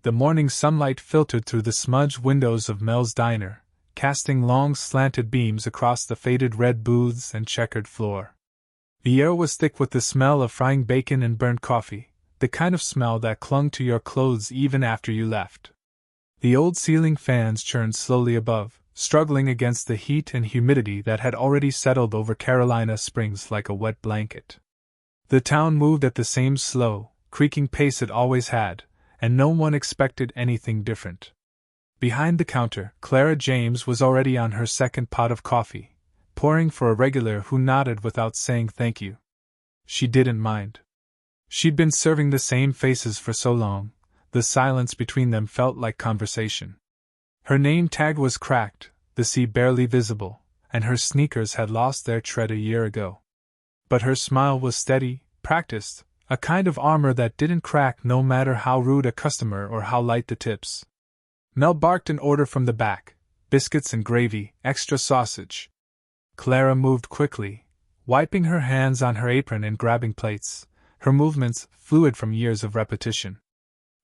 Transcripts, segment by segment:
The morning sunlight filtered through the smudged windows of Mel's diner, casting long slanted beams across the faded red booths and checkered floor. The air was thick with the smell of frying bacon and burnt coffee, the kind of smell that clung to your clothes even after you left. The old ceiling fans churned slowly above, struggling against the heat and humidity that had already settled over Carolina Springs like a wet blanket. The town moved at the same slow, creaking pace it always had, and no one expected anything different. Behind the counter, Clara James was already on her second pot of coffee, pouring for a regular who nodded without saying thank you. She didn't mind. She'd been serving the same faces for so long, the silence between them felt like conversation. Her name tag was cracked, the C barely visible, and her sneakers had lost their tread a year ago. But her smile was steady, practiced, a kind of armor that didn't crack no matter how rude a customer or how light the tips. Mel barked an order from the back, biscuits and gravy, extra sausage. Clara moved quickly, wiping her hands on her apron and grabbing plates, her movements fluid from years of repetition.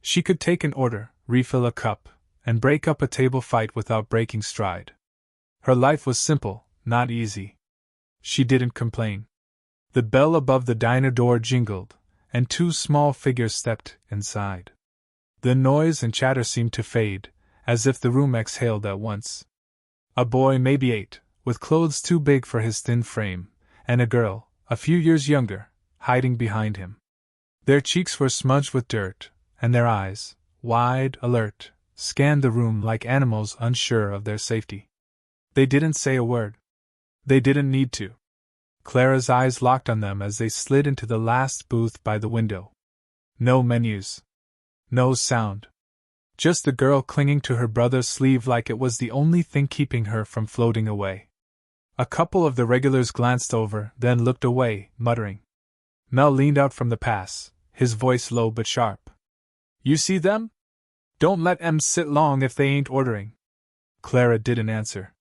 She could take an order, refill a cup, and break up a table fight without breaking stride. Her life was simple, not easy. She didn't complain. The bell above the diner door jingled, and two small figures stepped inside. The noise and chatter seemed to fade, as if the room exhaled at once. A boy, maybe 8, with clothes too big for his thin frame, and a girl, a few years younger, hiding behind him. Their cheeks were smudged with dirt, and their eyes, wide, alert, scanned the room like animals unsure of their safety. They didn't say a word. They didn't need to. Clara's eyes locked on them as they slid into the last booth by the window. No menus. No sound. Just the girl clinging to her brother's sleeve like it was the only thing keeping her from floating away. A couple of the regulars glanced over, then looked away, muttering. Mel leaned out from the pass, his voice low but sharp. You see them? Don't let 'em sit long if they ain't ordering. Clara didn't answer.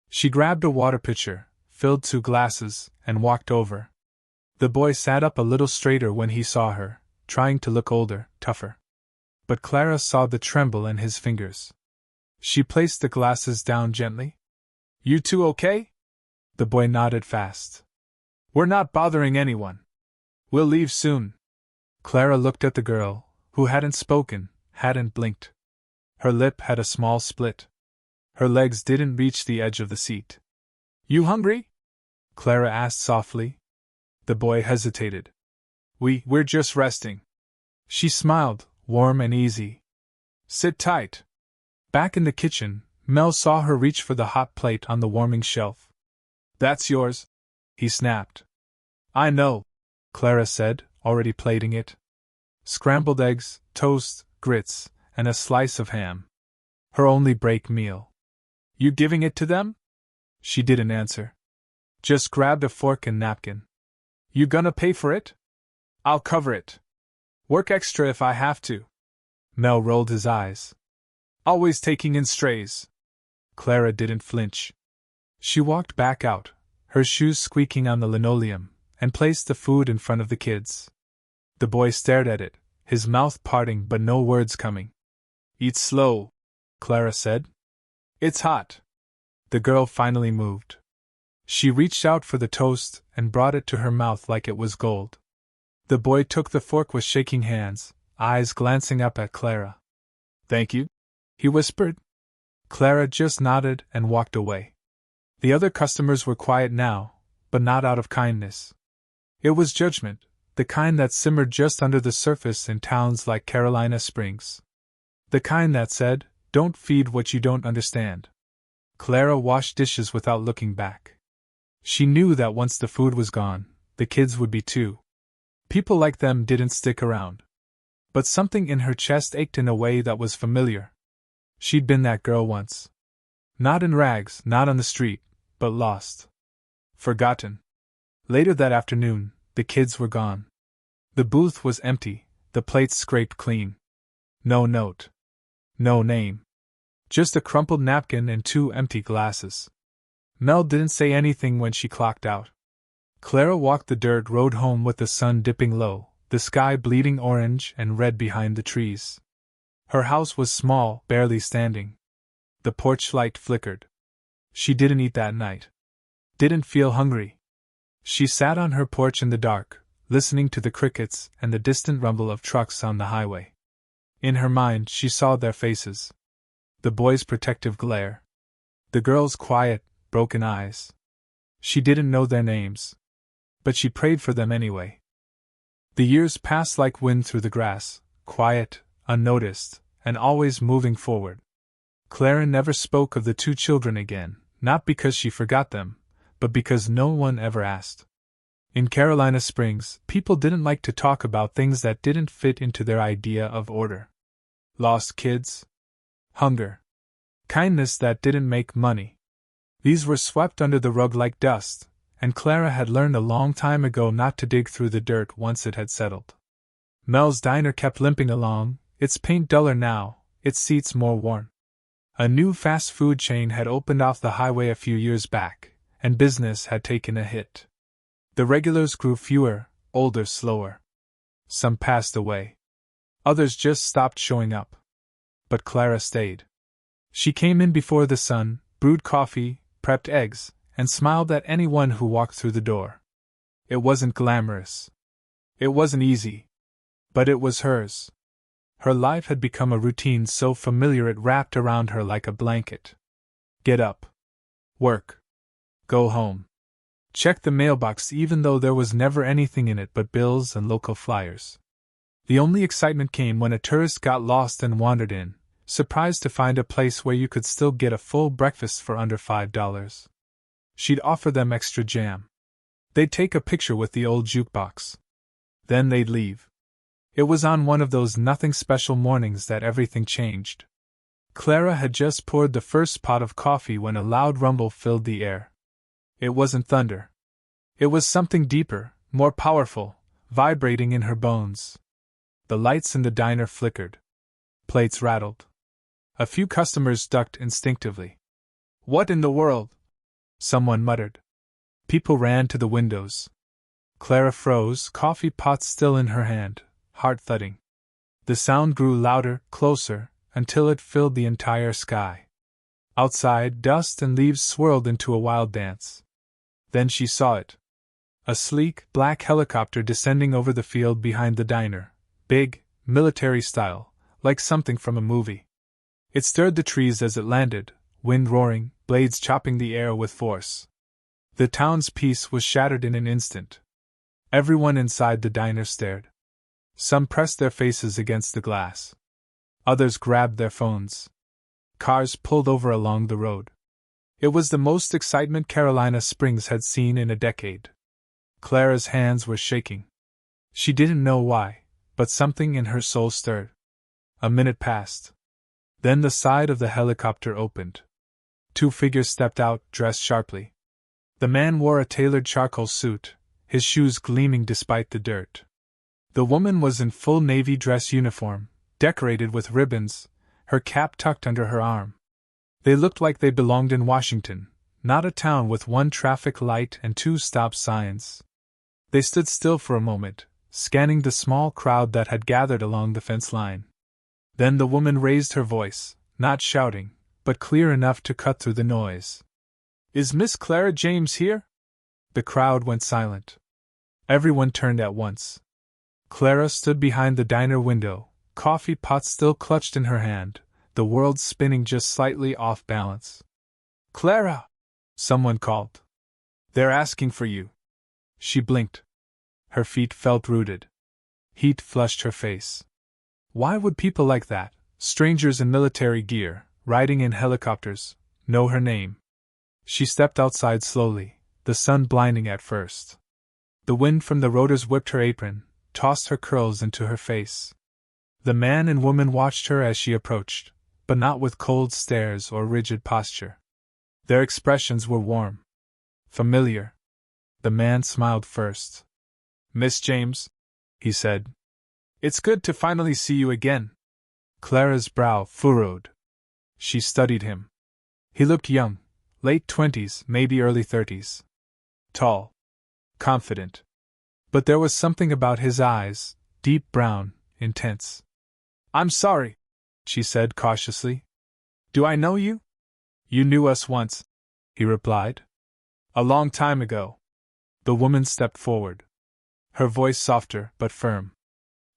She grabbed a water pitcher, filled 2 glasses, and walked over. The boy sat up a little straighter when he saw her, trying to look older, tougher. But Clara saw the tremble in his fingers. She placed the glasses down gently. You two okay? The boy nodded fast. We're not bothering anyone. We'll leave soon. Clara looked at the girl, who hadn't spoken, hadn't blinked. Her lip had a small split. Her legs didn't reach the edge of the seat. You hungry? Clara asked softly. The boy hesitated. We're just resting. She smiled, warm and easy. Sit tight. Back in the kitchen, Mel saw her reach for the hot plate on the warming shelf. That's yours, he snapped. I know, Clara said, already plating it. Scrambled eggs, toast, grits, and a slice of ham. Her only break meal. You giving it to them? She didn't answer. Just grabbed a fork and napkin. You gonna pay for it? I'll cover it. Work extra if I have to. Mel rolled his eyes. Always taking in strays. Clara didn't flinch. She walked back out, her shoes squeaking on the linoleum, and placed the food in front of the kids. The boy stared at it, his mouth parting but no words coming. Eat slow, Clara said. It's hot. The girl finally moved. She reached out for the toast and brought it to her mouth like it was gold. The boy took the fork with shaking hands, eyes glancing up at Clara. Thank you, he whispered. Clara just nodded and walked away. The other customers were quiet now, but not out of kindness. It was judgment, the kind that simmered just under the surface in towns like Carolina Springs. The kind that said, don't feed what you don't understand. Clara washed dishes without looking back. She knew that once the food was gone, the kids would be too. People like them didn't stick around. But something in her chest ached in a way that was familiar. She'd been that girl once. Not in rags, not on the street, but lost. Forgotten. Later that afternoon, the kids were gone. The booth was empty, the plates scraped clean. No note. No name. Just a crumpled napkin and 2 empty glasses. Mel didn't say anything when she clocked out. Clara walked the dirt road home with the sun dipping low, the sky bleeding orange and red behind the trees. Her house was small, barely standing. The porch light flickered. She didn't eat that night. Didn't feel hungry. She sat on her porch in the dark, listening to the crickets and the distant rumble of trucks on the highway. In her mind, she saw their faces. The boy's protective glare. The girl's quiet, broken eyes. She didn't know their names. But she prayed for them anyway. The years passed like wind through the grass, quiet, unnoticed, and always moving forward. Clara never spoke of the two children again, not because she forgot them, but because no one ever asked. In Carolina Springs, people didn't like to talk about things that didn't fit into their idea of order. Lost kids. Hunger. Kindness that didn't make money. These were swept under the rug like dust, and Clara had learned a long time ago not to dig through the dirt once it had settled. Mel's Diner kept limping along, its paint duller now, its seats more worn. A new fast food chain had opened off the highway a few years back, and business had taken a hit. The regulars grew fewer, older, slower. Some passed away. Others just stopped showing up. But Clara stayed. She came in before the sun, brewed coffee, prepped eggs, and smiled at anyone who walked through the door. It wasn't glamorous. It wasn't easy. But it was hers. Her life had become a routine so familiar it wrapped around her like a blanket. Get up. Work. Go home. Check the mailbox even though there was never anything in it but bills and local flyers. The only excitement came when a tourist got lost and wandered in, surprised to find a place where you could still get a full breakfast for under $5. She'd offer them extra jam. They'd take a picture with the old jukebox. Then they'd leave. It was on one of those nothing special mornings that everything changed. Clara had just poured the first pot of coffee when a loud rumble filled the air. It wasn't thunder. It was something deeper, more powerful, vibrating in her bones. The lights in the diner flickered. Plates rattled. A few customers ducked instinctively. "What in the world?" someone muttered. People ran to the windows. Clara froze, coffee pot still in her hand, heart thudding. The sound grew louder, closer, until it filled the entire sky. Outside, dust and leaves swirled into a wild dance. Then she saw it. A sleek, black helicopter descending over the field behind the diner, big, military style, like something from a movie. It stirred the trees as it landed, wind roaring, blades chopping the air with force. The town's peace was shattered in an instant. Everyone inside the diner stared. Some pressed their faces against the glass. Others grabbed their phones. Cars pulled over along the road. It was the most excitement Carolina Springs had seen in a decade. Clara's hands were shaking. She didn't know why, but something in her soul stirred. A minute passed. Then the side of the helicopter opened. Two figures stepped out, dressed sharply. The man wore a tailored charcoal suit, his shoes gleaming despite the dirt. The woman was in full navy dress uniform, decorated with ribbons, her cap tucked under her arm. They looked like they belonged in Washington, not a town with one traffic light and two stop signs. They stood still for a moment, scanning the small crowd that had gathered along the fence line. Then the woman raised her voice, not shouting, but clear enough to cut through the noise. "Is Miss Clara James here?" The crowd went silent. Everyone turned at once. Clara stood behind the diner window, coffee pot still clutched in her hand, the world spinning just slightly off balance. "Clara!" someone called. "They're asking for you." She blinked. Her feet felt rooted. Heat flushed her face. Why would people like that, strangers in military gear, riding in helicopters, know her name? She stepped outside slowly, the sun blinding at first. The wind from the rotors whipped her apron, tossed her curls into her face. The man and woman watched her as she approached, but not with cold stares or rigid posture. Their expressions were warm. Familiar. The man smiled first. "Miss James," he said. "It's good to finally see you again." Clara's brow furrowed. She studied him. He looked young, late 20s, maybe early 30s. Tall. Confident. But there was something about his eyes, deep brown, intense. "I'm sorry," she said cautiously. Do I know you? You knew us once, he replied. A long time ago. The woman stepped forward. Her voice softer but firm.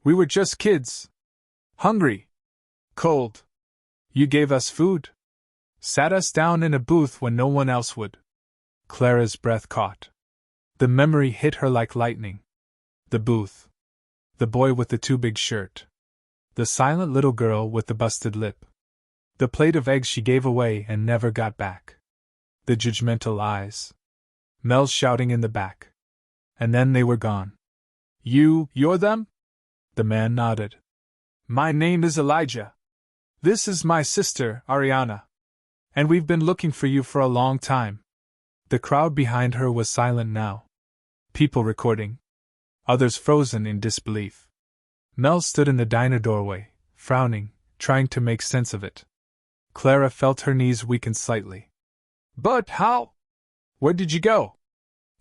We were just kids. Hungry. Cold. You gave us food. Sat us down in a booth when no one else would. Clara's breath caught. The memory hit her like lightning. The booth. The boy with the too big shirt. The silent little girl with the busted lip. The plate of eggs she gave away and never got back. The judgmental eyes. Mel's shouting in the back. And then they were gone. You're them? The man nodded. My name is Elijah. This is my sister, Ariana. And we've been looking for you for a long time. The crowd behind her was silent now. People recording. Others frozen in disbelief. Mel stood in the diner doorway, frowning, trying to make sense of it. Clara felt her knees weaken slightly. But how? Where did you go?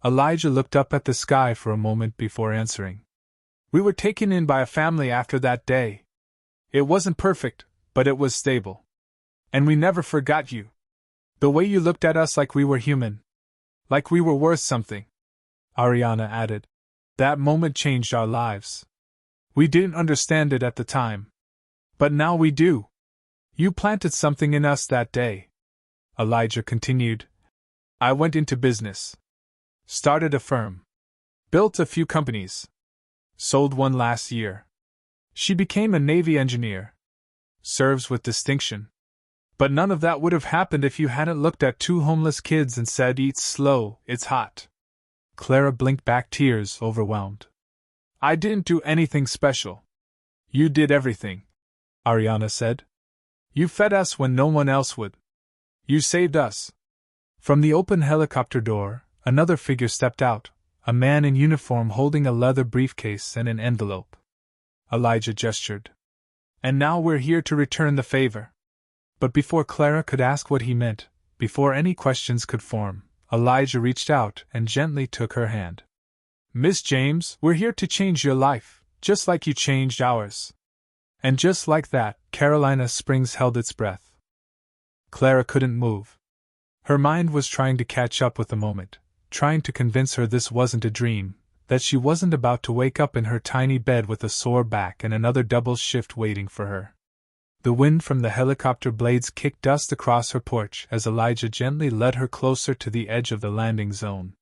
Elijah looked up at the sky for a moment before answering. We were taken in by a family after that day. It wasn't perfect, but it was stable. And we never forgot you. The way you looked at us like we were human. Like we were worth something. Ariana added. That moment changed our lives. We didn't understand it at the time. But now we do. You planted something in us that day. Elijah continued. I went into business. Started a firm. Built a few companies. Sold one last year. She became a Navy engineer. Serves with distinction. But none of that would have happened if you hadn't looked at two homeless kids and said, eat slow, it's hot. Clara blinked back, tears overwhelmed. I didn't do anything special. You did everything, Ariana said. You fed us when no one else would. You saved us. From the open helicopter door, another figure stepped out, a man in uniform holding a leather briefcase and an envelope. Elijah gestured. And now we're here to return the favor. But before Clara could ask what he meant, before any questions could form, Elijah reached out and gently took her hand. Miss James, we're here to change your life, just like you changed ours. And just like that, Carolina Springs held its breath. Clara couldn't move. Her mind was trying to catch up with the moment, trying to convince her this wasn't a dream, that she wasn't about to wake up in her tiny bed with a sore back and another double shift waiting for her. The wind from the helicopter blades kicked dust across her porch as Elijah gently led her closer to the edge of the landing zone.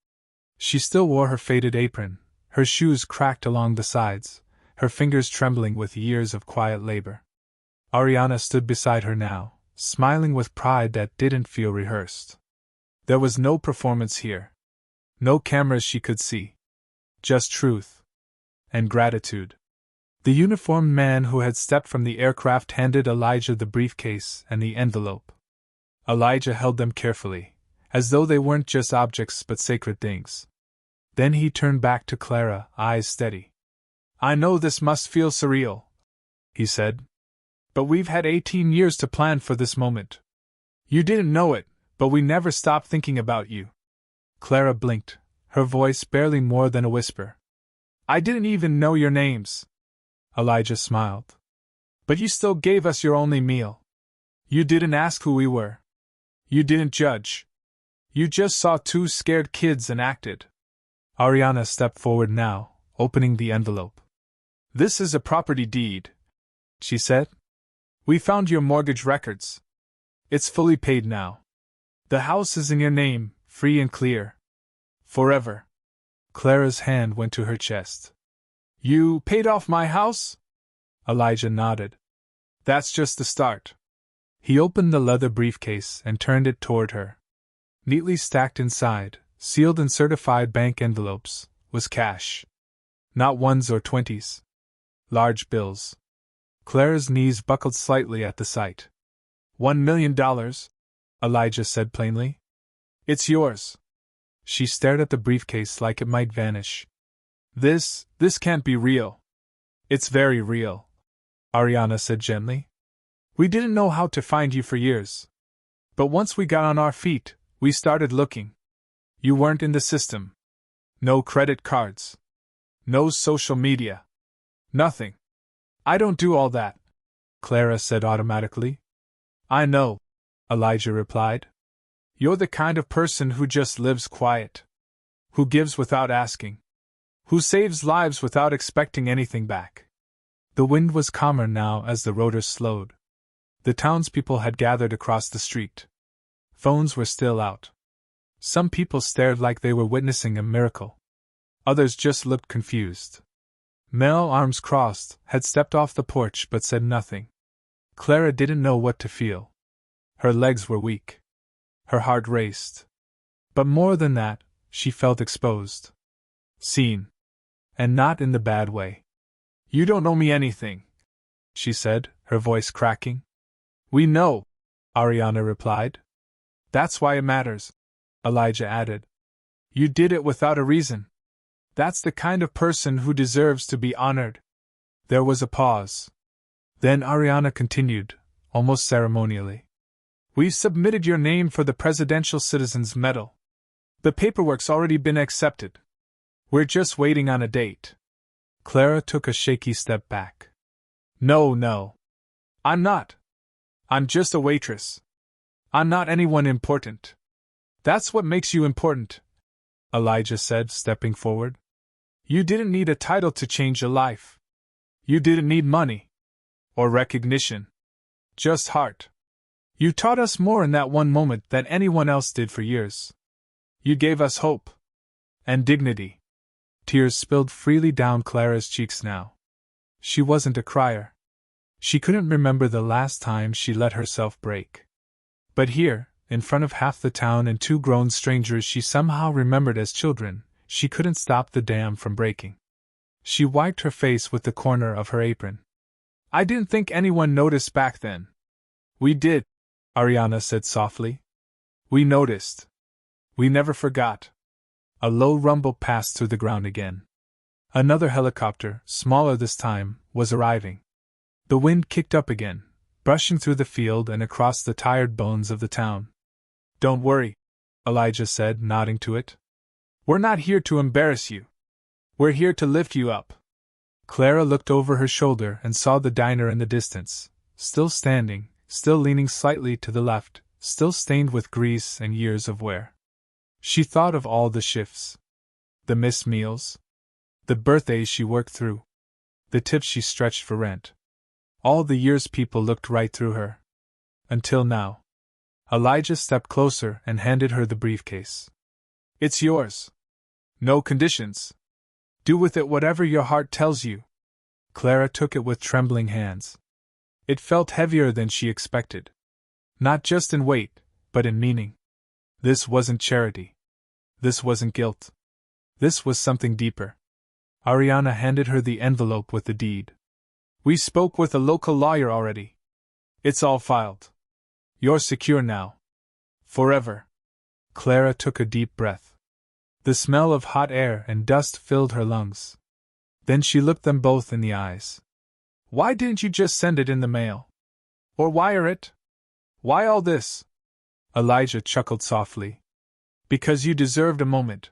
She still wore her faded apron, her shoes cracked along the sides, her fingers trembling with years of quiet labor. Ariana stood beside her now, smiling with pride that didn't feel rehearsed. There was no performance here. No cameras she could see. Just truth. And gratitude. The uniformed man who had stepped from the aircraft handed Elijah the briefcase and the envelope. Elijah held them carefully, as though they weren't just objects but sacred things. Then he turned back to Clara, eyes steady. I know this must feel surreal, he said. But we've had 18 years to plan for this moment. You didn't know it, but we never stopped thinking about you. Clara blinked, her voice barely more than a whisper. I didn't even know your names. Elijah smiled. But you still gave us your only meal. You didn't ask who we were. You didn't judge. You just saw two scared kids and acted. Ariana stepped forward now, opening the envelope. This is a property deed, she said. We found your mortgage records. It's fully paid now. The house is in your name, free and clear. Forever. Clara's hand went to her chest. You paid off my house? Elijah nodded. That's just the start. He opened the leather briefcase and turned it toward her. Neatly stacked inside, sealed in certified bank envelopes, was cash. Not ones or twenties. Large bills. Clara's knees buckled slightly at the sight. $1 million, Elijah said plainly. It's yours. She stared at the briefcase like it might vanish. This can't be real. It's very real, Ariana said gently. We didn't know how to find you for years. But once we got on our feet, we started looking. You weren't in the system. No credit cards. No social media. Nothing. I don't do all that. Clara said automatically. I know, Elijah replied. You're the kind of person who just lives quiet. Who gives without asking. Who saves lives without expecting anything back. The wind was calmer now as the rotors slowed. The townspeople had gathered across the street. Phones were still out. Some people stared like they were witnessing a miracle. Others just looked confused. Mel, arms crossed, had stepped off the porch but said nothing. Clara didn't know what to feel. Her legs were weak. Her heart raced. But more than that, she felt exposed. Seen. And not in the bad way. You don't owe me anything, she said, her voice cracking. We know, Ariana replied. That's why it matters, Elijah added. You did it without a reason. That's the kind of person who deserves to be honored. There was a pause. Then Ariana continued, almost ceremonially. We've submitted your name for the Presidential Citizens Medal. The paperwork's already been accepted. We're just waiting on a date. Clara took a shaky step back. No. I'm not. I'm just a waitress. I'm not anyone important. That's what makes you important, Elijah said, stepping forward. You didn't need a title to change your life. You didn't need money. Or recognition. Just heart. You taught us more in that one moment than anyone else did for years. You gave us hope. And dignity. Tears spilled freely down Clara's cheeks now. She wasn't a crier. She couldn't remember the last time she let herself break. But here, in front of half the town and two grown strangers she somehow remembered as children, she couldn't stop the dam from breaking. She wiped her face with the corner of her apron. I didn't think anyone noticed back then. We did, Ariana said softly. We noticed. We never forgot. A low rumble passed through the ground again. Another helicopter, smaller this time, was arriving. The wind kicked up again, brushing through the field and across the tired bones of the town. Don't worry, Elijah said, nodding to it. We're not here to embarrass you. We're here to lift you up. Clara looked over her shoulder and saw the diner in the distance, still standing, still leaning slightly to the left, still stained with grease and years of wear. She thought of all the shifts. The missed meals. The birthdays she worked through. The tips she stretched for rent. All the years people looked right through her. Until now. Elijah stepped closer and handed her the briefcase. It's yours. No conditions. Do with it whatever your heart tells you. Clara took it with trembling hands. It felt heavier than she expected. Not just in weight, but in meaning. This wasn't charity. This wasn't guilt. This was something deeper. Ariana handed her the envelope with the deed. We spoke with a local lawyer already. It's all filed. You're secure now. Forever. Clara took a deep breath. The smell of hot air and dust filled her lungs. Then she looked them both in the eyes. Why didn't you just send it in the mail? Or wire it? Why all this? Elijah chuckled softly. Because you deserved a moment.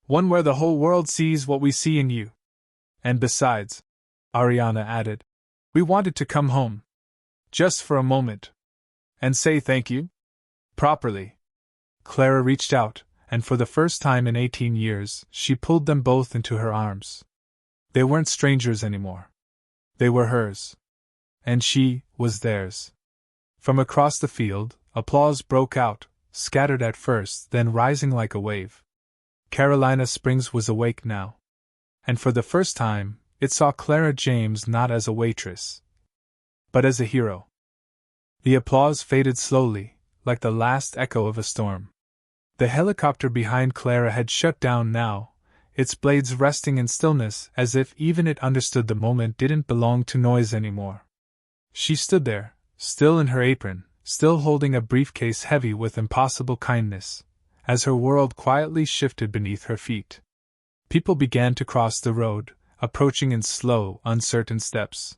One where the whole world sees what we see in you. And besides, Ariana added, we wanted to come home. Just for a moment. And say thank you? Properly. Clara reached out, and for the first time in 18 years, she pulled them both into her arms. They weren't strangers anymore. They were hers. And she was theirs. From across the field, applause broke out, scattered at first, then rising like a wave. Carolina Springs was awake now. And for the first time, it saw Clara James not as a waitress, but as a hero. The applause faded slowly, like the last echo of a storm. The helicopter behind Clara had shut down now, its blades resting in stillness as if even it understood the moment didn't belong to noise anymore. She stood there, still in her apron, still holding a briefcase heavy with impossible kindness, as her world quietly shifted beneath her feet. People began to cross the road, approaching in slow, uncertain steps.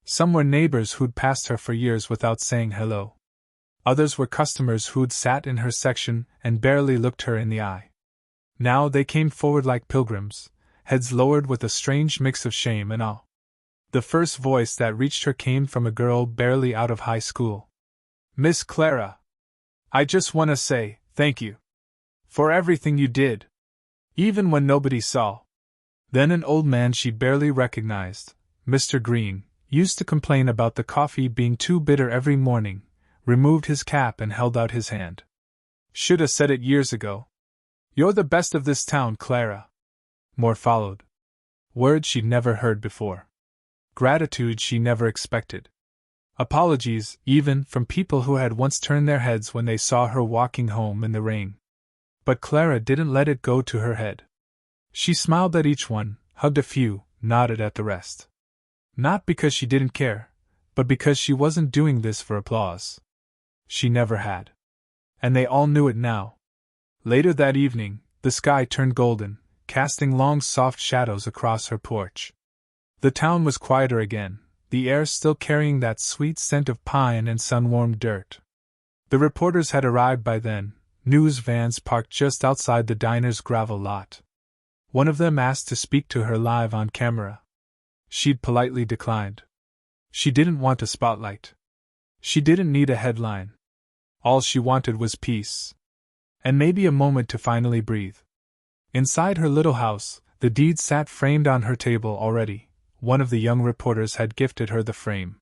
Some were neighbors who'd passed her for years without saying hello. Others were customers who'd sat in her section and barely looked her in the eye. Now they came forward like pilgrims, heads lowered with a strange mix of shame and awe. The first voice that reached her came from a girl barely out of high school. "Miss Clara, I just want to say, thank you. For everything you did. Even when nobody saw." Then an old man she barely recognized, Mr. Green, used to complain about the coffee being too bitter every morning, removed his cap and held out his hand. "Shoulda said it years ago. You're the best of this town, Clara." More followed. Words she'd never heard before. Gratitude she never expected. Apologies, even, from people who had once turned their heads when they saw her walking home in the rain. But Clara didn't let it go to her head. She smiled at each one, hugged a few, nodded at the rest. Not because she didn't care, but because she wasn't doing this for applause. She never had. And they all knew it now. Later that evening, the sky turned golden, casting long soft shadows across her porch. The town was quieter again, the air still carrying that sweet scent of pine and sun-warmed dirt. The reporters had arrived by then, news vans parked just outside the diner's gravel lot. One of them asked to speak to her live on camera. She'd politely declined. She didn't want a spotlight. She didn't need a headline. All she wanted was peace. And maybe a moment to finally breathe. Inside her little house, the deed sat framed on her table already. One of the young reporters had gifted her the frame.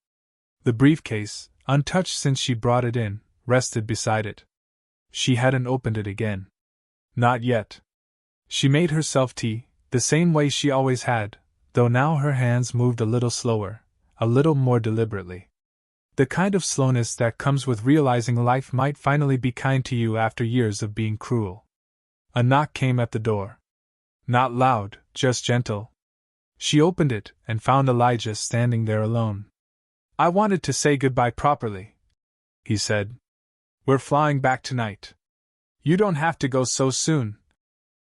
The briefcase, untouched since she brought it in, rested beside it. She hadn't opened it again. Not yet. She made herself tea, the same way she always had, though now her hands moved a little slower, a little more deliberately. The kind of slowness that comes with realizing life might finally be kind to you after years of being cruel. A knock came at the door. Not loud, just gentle. She opened it and found Elijah standing there alone. "I wanted to say goodbye properly," he said. "We're flying back tonight." "You don't have to go so soon,"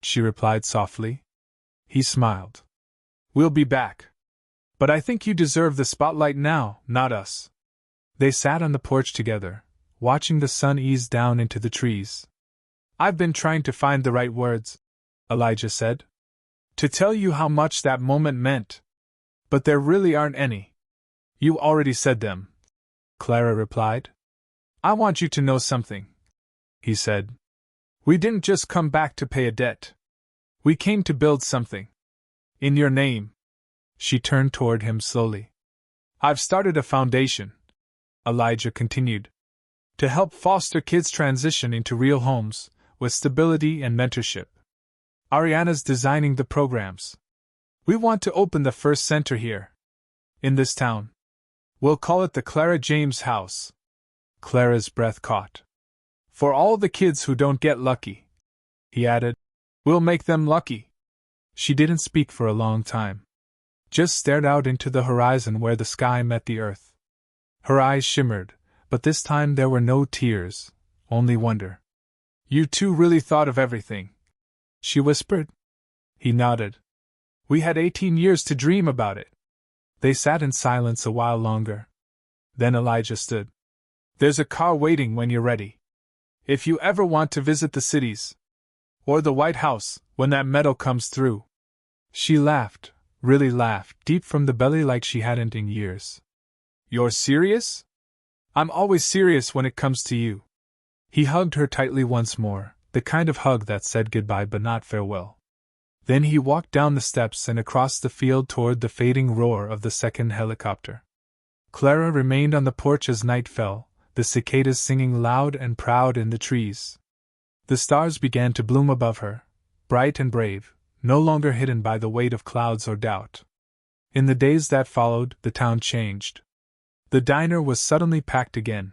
she replied softly. He smiled. "We'll be back. But I think you deserve the spotlight now, not us." They sat on the porch together, watching the sun ease down into the trees. "I've been trying to find the right words," Elijah said, "to tell you how much that moment meant. But there really aren't any." "You already said them," Clara replied. "I want you to know something," he said. "We didn't just come back to pay a debt. We came to build something. In your name." She turned toward him slowly. "I've started a foundation," Elijah continued, "to help foster kids transition into real homes, with stability and mentorship. Ariana's designing the programs. We want to open the first center here. In this town. We'll call it the Clara James House." Clara's breath caught. "For all the kids who don't get lucky," he added. "We'll make them lucky." She didn't speak for a long time. Just stared out into the horizon where the sky met the earth. Her eyes shimmered, but this time there were no tears, only wonder. "You two really thought of everything," she whispered. He nodded. "We had 18 years to dream about it." They sat in silence a while longer. Then Elijah stood. "There's a car waiting when you're ready. If you ever want to visit the cities. Or the White House, when that medal comes through." She laughed, really laughed, deep from the belly like she hadn't in years. "You're serious?" "I'm always serious when it comes to you." He hugged her tightly once more, the kind of hug that said goodbye but not farewell. Then he walked down the steps and across the field toward the fading roar of the second helicopter. Clara remained on the porch as night fell, the cicadas singing loud and proud in the trees. The stars began to bloom above her, bright and brave, no longer hidden by the weight of clouds or doubt. In the days that followed, the town changed. The diner was suddenly packed again.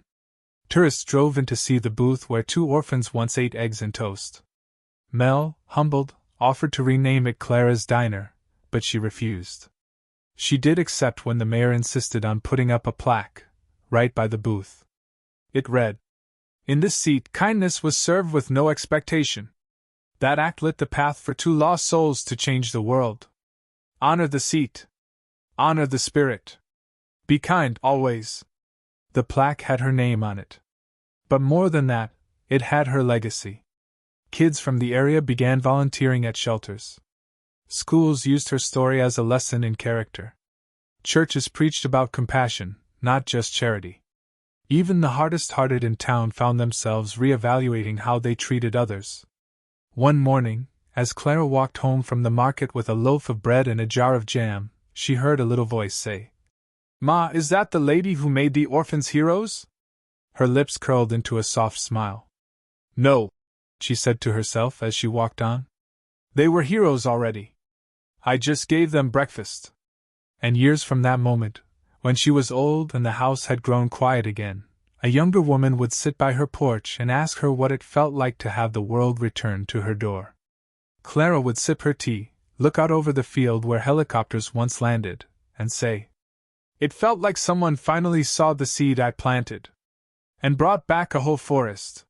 Tourists drove in to see the booth where two orphans once ate eggs and toast. Mel, humbled, offered to rename it Clara's Diner, but she refused. She did except when the mayor insisted on putting up a plaque, right by the booth. It read, "In this seat, kindness was served with no expectation. That act lit the path for two lost souls to change the world. Honor the seat. Honor the spirit. Be kind, always." The plaque had her name on it. But more than that, it had her legacy. Kids from the area began volunteering at shelters. Schools used her story as a lesson in character. Churches preached about compassion, not just charity. Even the hardest-hearted in town found themselves re-evaluating how they treated others. One morning, as Clara walked home from the market with a loaf of bread and a jar of jam, she heard a little voice say, "Ma, is that the lady who made the orphans heroes?" Her lips curled into a soft smile. "No," she said to herself as she walked on. "They were heroes already. I just gave them breakfast." And years from that moment, when she was old and the house had grown quiet again, a younger woman would sit by her porch and ask her what it felt like to have the world return to her door. Clara would sip her tea, look out over the field where helicopters once landed, and say, "It felt like someone finally sawed the seed I planted and brought back a whole forest."